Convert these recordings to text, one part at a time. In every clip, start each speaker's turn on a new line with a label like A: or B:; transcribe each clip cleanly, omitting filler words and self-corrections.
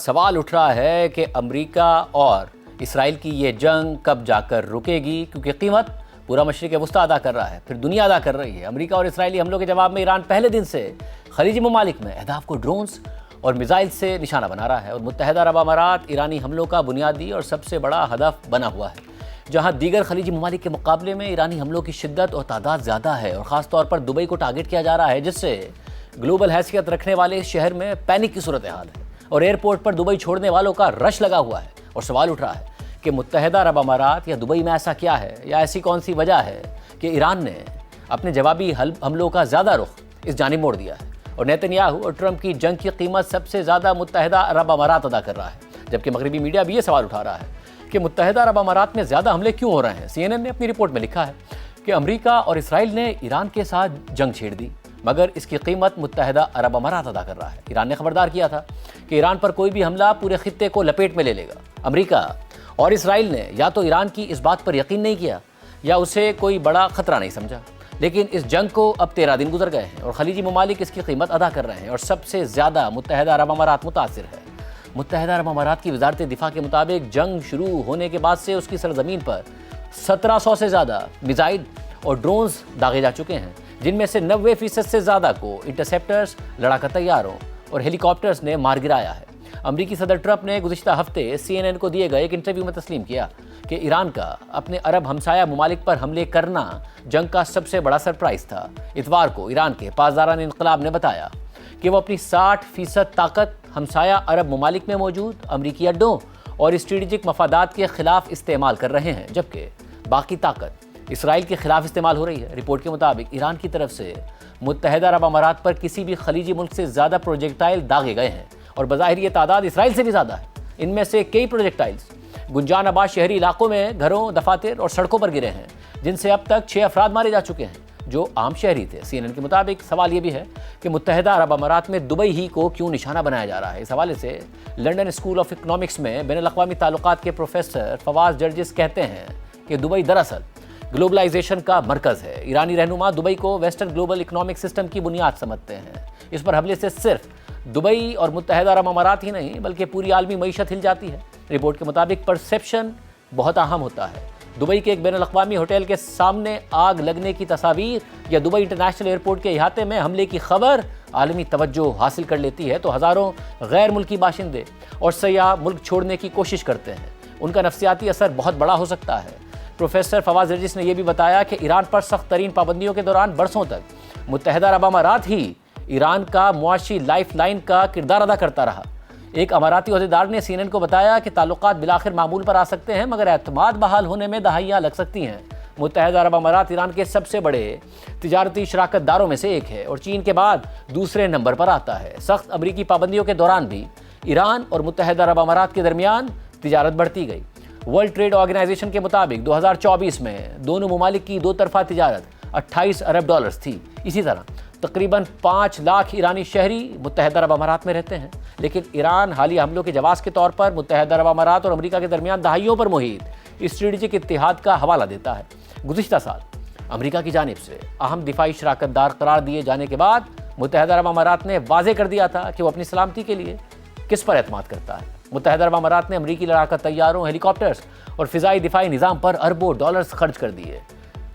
A: सवाल उठ रहा है कि अमेरिका और इसराइल की ये जंग कब जाकर रुकेगी, क्योंकि कीमत पूरा मशरिक़ वस्ती अदा कर रहा है, फिर दुनिया अदा कर रही है। अमेरिका और इसराइली हमलों के जवाब में ईरान पहले दिन से खलीजी ममालिक में अहदाफ को ड्रोन्स और मिसाइल से निशाना बना रहा है और मुत्तहिदा अरब अमारात ईरानी हमलों का बुनियादी और सबसे बड़ा हदफ बना हुआ है। जहां दीगर खलीजी ममालिक के मुकाबले में ईरानी हमलों की शिद्दत और तादाद ज़्यादा है और ख़ास तौर पर दुबई को टारगेट किया जा रहा है, जिससे ग्लोबल हैसियत रखने वाले इस शहर में पैनिक की सूरत हाल है और एयरपोर्ट पर दुबई छोड़ने वालों का रश लगा हुआ है। और सवाल उठ रहा है कि मुत्तहिदा अरब अमारात या दुबई में ऐसा क्या है या ऐसी कौन सी वजह है कि ईरान ने अपने जवाबी हमलों का ज़्यादा रुख इस जानिब मोड़ दिया है और नेतन्याहू और ट्रंप की जंग की कीमत सबसे ज़्यादा मुत्तहिदा अरब अमारात अदा कर रहा है। जबकि मगरबी मीडिया भी ये सवाल उठा रहा है कि मुत्तहिदा अरब अमारात में ज़्यादा हमले क्यों हो रहे हैं। CNN ने अपनी रिपोर्ट में लिखा है कि अमेरिका और इसराइल ने ईरान के साथ जंग छेड़ दी, मगर इसकी कीमत मुत्तहिदा अरब अमारात अदा कर रहा है। ईरान ने खबरदार किया था कि ईरान पर कोई भी हमला पूरे खित्ते को लपेट में ले लेगा। अमेरिका और इसराइल ने या तो ईरान की इस बात पर यकीन नहीं किया या उसे कोई बड़ा ख़तरा नहीं समझा, लेकिन इस जंग को अब 13 दिन गुजर गए हैं और खलीजी ममालिक इसकी कीमत अदा कर रहे हैं और सबसे ज़्यादा मुत्तहिदा अरब अमारात मुतासिर है। मुत्तहिदा अरब अमारात की वजारत दिफा के मुताबिक जंग शुरू होने के बाद से उसकी सरजमीन पर 1700 से ज़्यादा मिसाइल और ड्रोन्स दागे जा चुके हैं, जिनमें से 90% से ज़्यादा को इंटरसेप्टर्स, लड़ाका तैयारों और हेलीकॉप्टर्स ने मार गिराया है। अमरीकी सदर ट्रंप ने गुज़िश्ता हफ्ते CNN को दिए गए एक इंटरव्यू में तस्लीम किया कि ईरान का अपने अरब हमसाया ममालिक पर हमले करना जंग का सबसे बड़ा सरप्राइज़ था। इतवार को ईरान के पासदारान इनकलाब ने बताया कि वो अपनी 60% ताकत हमसाया अरब ममालिक में मौजूद अमरीकी अड्डों और स्ट्रेटेजिक मफादात के खिलाफ इस्तेमाल कर रहे हैं, जबकि बाकी ताकत इसराइल के खिलाफ इस्तेमाल हो रही है। रिपोर्ट के मुताबिक ईरान की तरफ से मुत्तहिदा अरब अमारात पर किसी भी खलीजी मुल्क से ज़्यादा प्रोजेक्टाइल दागे गए हैं और बज़ाहिर ये तादाद इसराइल से भी ज़्यादा है। इनमें से कई प्रोजेक्टाइल्स गुंजानाबाद शहरी इलाकों में घरों, दफातर और सड़कों पर गिरे हैं, जिनसे अब तक 6 अफराद मारे जा चुके हैं जो आम शहरी थे। CNN के मुताबिक सवाल ये भी है कि मुत्तहिदा अरब अमारात में दुबई ही को क्यों निशाना बनाया जा रहा है। इस हवाले से लंदन स्कूल ऑफ इकनॉमिक्स में बैनुल-अक़वामी ताल्लुकात के प्रोफेसर फवाज जर्जिस कहते हैं कि दुबई दरअसल ग्लोबलाइजेशन का मरकज़ है। ईरानी रहनुमा दुबई को वेस्टर्न ग्लोबल इकनॉमिक सिस्टम की बुनियाद समझते हैं। इस पर हमले से सिर्फ दुबई और मुत्तहिदा अरब अमारात ही नहीं बल्कि पूरी आलमी मईशत हिल जाती है। रिपोर्ट के मुताबिक परसेप्शन बहुत अहम होता है। दुबई के एक बैनुल-अक़वामी होटल के सामने आग लगने की तस्वीर या दुबई इंटरनेशनल एयरपोर्ट के अहाते में हमले की खबर आलमी तवज्जो हासिल कर लेती है तो हज़ारों गैर मुल्की बाशिंदे और सयाह मुल्क छोड़ने की कोशिश करते हैं। उनका नफ्सियाती असर बहुत बड़ा हो सकता है। प्रोफेसर फवाज जर्जिस ने यह भी बताया कि ईरान पर सख्त तरीन पाबंदियों के दौरान बरसों तक मुत्तहिदा अरब अमारात ही ईरान का मुआशी लाइफ लाइन का किरदार अदा करता रहा। एक अमाराती अहदेदार ने CNN को बताया कि ताल्लुकात बिलाखिर मामूल पर आ सकते हैं, मगर एतमाद बहाल होने में दहाइयाँ लग सकती हैं। मुत्तहिदा अरब अमारात ईरान के सबसे बड़े तिजारती शराकतदारों में से एक है और चीन के बाद दूसरे नंबर पर आता है। सख्त अमरीकी पाबंदियों के दौरान भी ईरान और मुत्तहिदा अरब अमारात के दरमियान तिजारत बढ़ती गई। वर्ल्ड ट्रेड ऑर्गेनाइजेशन के मुताबिक 2024 में दोनों ममालिक की दो तरफा तिजारत 28 अरब डॉलर्स थी। इसी तरह तकरीबन 5 लाख ईरानी शहरी मुत्तहिदा अरब अमारात में रहते हैं, लेकिन ईरान हालिया हमलों के जवाब के तौर पर मुत्तहिदा अरब अमारात और अमेरिका के दरमियान दहाइयों पर मुहित स्ट्रेटेजिक इत्तेहाद का हवाला देता है। गुज़िश्ता साल अमेरिका की जानिब से अहम दिफाई शराकतदार करार दिए जाने के बाद मुत्तहिदा अरब अमारात ने वाज़ेह कर दिया था कि वो अपनी सलामती के लिए किस पर एतमाद करता है। मुत्तहिदा अरब अमारात ने अमरीकी लड़ाका तैयारों, हेलीकॉप्टर्स और फ़िज़ाई दिफाई निज़ाम पर अरबों डॉलर्स खर्च कर दिए।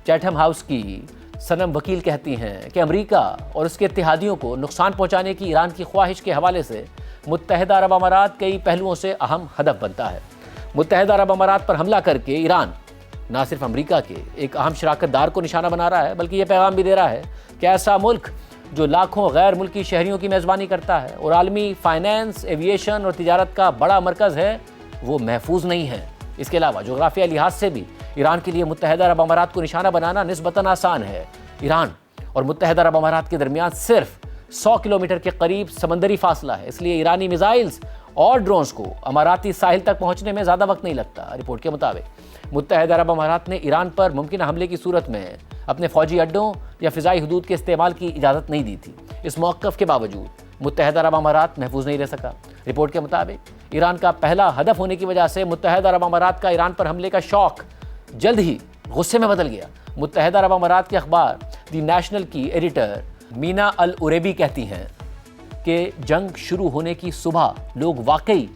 A: चैथम हाउस की सनम वकील कहती हैं कि अमेरिका और उसके इत्तेहादियों को नुकसान पहुंचाने की ईरान की ख्वाहिश के हवाले से मुत्तहिदा अरब अमारात कई पहलुओं से अहम हदफ बनता है। मुत्तहिदा अरब अमारात पर हमला करके ईरान न सिर्फ अमेरिका के एक अहम शराकतदार को निशाना बना रहा है, बल्कि ये पैगाम भी दे रहा है कि ऐसा मुल्क जो लाखों गैर मुल्की शहरियों की मेज़बानी करता है और आलमी फाइनेंस, एविएशन और तिजारत का बड़ा मरकज़ है, वो महफूज नहीं है। इसके अलावा जोग्राफियाई लिहाज से भी ईरान के लिए मुत्तहिदा अरब अमारात को निशाना बनाना निस्बतन आसान है। ईरान और मुत्तहिदा अरब अमारात के दरमियान सिर्फ 100 किलोमीटर के करीब समंदरी फासला है, इसलिए ईरानी मिसाइल्स और ड्रोन्स को अमाराती साहिल तक पहुंचने में ज़्यादा वक्त नहीं लगता। रिपोर्ट के मुताबिक मुत्तहिदा अरब अमारात ने ईरान पर मुमकिन हमले की सूरत में अपने फौजी अड्डों या फ़िज़ाई हदूद के इस्तेमाल की इजाज़त नहीं दी थी। इस मौक़िफ़ के बावजूद मुत्तहिदा अरब अमारात महफूज नहीं रह सका। रिपोर्ट के मुताबिक ईरान का पहला हदफ होने की वजह से मुत्तहिदा अरब अमारात का ईरान पर हमले का शौक जल्द ही गुस्से में बदल गया। मुत्तहिदा अरब अमारात के अखबार दी नेशनल की एडिटर मीना अल उरेबी कहती हैं کہ جنگ شروع ہونے کی صبح لوگ واقعی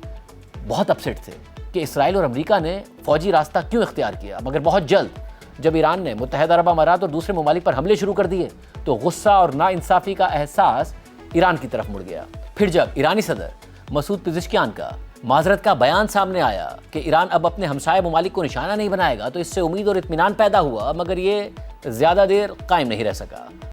A: بہت اپسیٹ تھے کہ اسرائیل اور امریکہ نے فوجی راستہ کیوں اختیار کیا، مگر بہت جلد جب ایران نے متحدہ عرب امارات اور دوسرے ممالک پر حملے شروع کر دیے تو غصہ اور ناانصافی کا احساس ایران کی طرف مڑ گیا۔ پھر جب ایرانی صدر مسعود پزشکیان کا معذرت کا بیان سامنے آیا کہ ایران اب اپنے ہمسائے ممالک کو نشانہ نہیں بنائے گا تو اس سے امید اور اطمینان پیدا ہوا، مگر یہ زیادہ دیر قائم نہیں رہ سکا۔